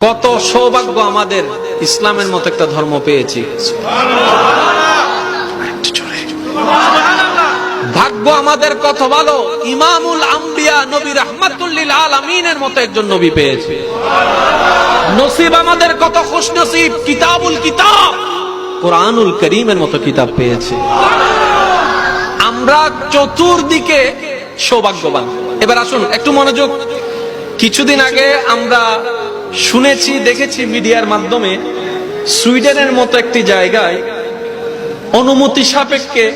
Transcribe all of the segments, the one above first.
কত সৌভাগ্য আমাদের ইসলামের মতো একটা ধর্ম পেয়েছি। ভাগ্য আমাদের কত ভালো, ইমামুল আম্বিয়া নবী রাহমাতুল লিল আলামিনের মতো একজন নবী পেয়েছি। নসিব আমাদের কত খুশনসিব, কিতাবুল কিতাব কোরআনুল কারীমের মতো কিতাব পেয়েছি। আমরা চতুর্দিকে সৌভাগ্যবান। এবার আসুন একটু মনোযোগ। কিছুদিন আগে আমরা শুনেছি, দেখেছি মিডিয়ার মাধ্যমে, সুইডেনের মতো একটি জায়গায় অনুমতি সাপেক্ষে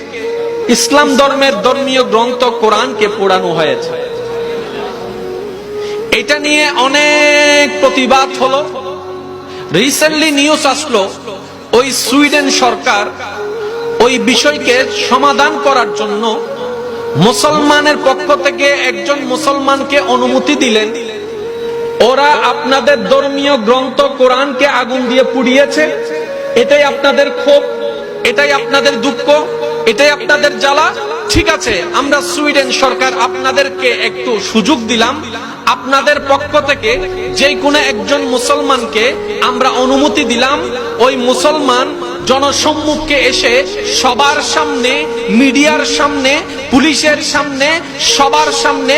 ইসলাম ধর্মের ধর্মীয় গ্রন্থ কোরআনকে পোড়ানো হয়েছে। এটা নিয়ে অনেক প্রতিবাদ হলো। রিসেন্টলি নিউজ আসলো, ওই সুইডেন সরকার ওই বিষয়কে সমাধান করার জন্য মুসলমানের পক্ষ থেকে একজন মুসলমানকে অনুমতি দিলেন। ওরা আপনাদের ধর্মীয় গ্রন্থ কোরআনকে আগুন দিয়ে পুড়িয়েছে, এটাই আপনাদের ক্ষোভ, এটাই আপনাদের দুঃখ, এটাই আপনাদের জ্বালা। ঠিক আছে, আমরা সুইডেন সরকার আপনাদেরকে একটু সুযোগ দিলাম, আপনাদের পক্ষ থেকে যে কোনো একজন মুসলমানকে আমরা অনুমতি দিলাম, ওই মুসলমান জনসম্মুখে এসে সবার সামনে, মিডিয়ার সামনে, পুলিশের সামনে, সবার সামনে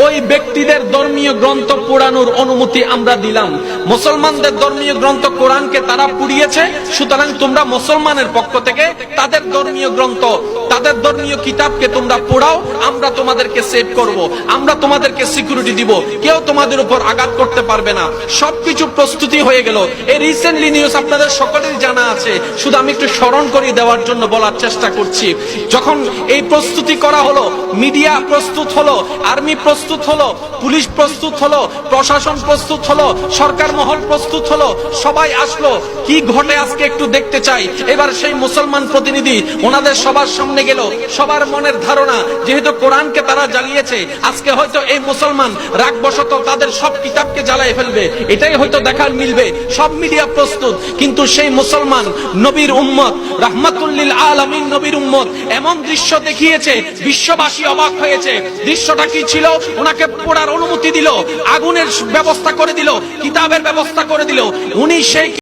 ওই ব্যক্তিদের ধর্মীয় গ্রন্থ পোড়ানোর অনুমতি আমরা দিলাম। মুসলমানদের ধর্মীয় গ্রন্থ কোরআনকে তারা পুড়িয়েছে, সুতরাং তোমরা মুসলমানের পক্ষ থেকে তাদের ধর্মীয় গ্রন্থ, তাদের ধর্মীয় কিতাবকে তোমরা পোড়াও, আমরা তোমাদেরকে সেভ করব, আমরা তোমাদেরকে সিকিউরিটি দিব, কেউ তোমাদের উপর আঘাত করতে পারবে না। সবকিছু প্রস্তুতি হয়ে গেল। এই রিসেন্টলি নিউজ আপনাদের সকলেরই জানা আছে, শুধু আমি একটু স্মরণ করিয়ে দেওয়ার জন্য বলার চেষ্টা করছি। যখন এই প্রস্তুতি করা হলো, মিডিয়া প্রস্তুত হলো, আর্মি প্রস্তুত হলো, পুলিশ প্রস্তুত হলো, প্রশাসন প্রস্তুত হলো, সরকার মহল প্রস্তুত হলো, সবাই আসলো। কি ঘটে আজকে একটু দেখতে চাই। এবার সেই মুসলমান প্রতিনিধি ওনাদের সবার সামনে গেল। সবার মনের ধারণা, যেহেতু কোরআনকে তারা জ্বালিয়েছে, আজকে হয়তো এই মুসলমান রাগবশত তাদের সব কিতাবকে জ্বালিয়ে ফেলবে, এটাই হয়তো দেখার মিলবে। সব মিডিয়া প্রস্তুত, কিন্তু সেই মুসলমান নবীর উম্মত, রাহমাতুল লিল আলামিন নবীর উম্মত এমন দৃশ্য দেখিয়েছে, বিশ্ববাসী অবাক হয়েছে। দৃশ্যটা কি ছিল? ওনাকে পোড়ার অনুমতি দিল, আগুনের ব্যবস্থা করে দিল, কিতাবের ব্যবস্থা করে দিল। উনি সেই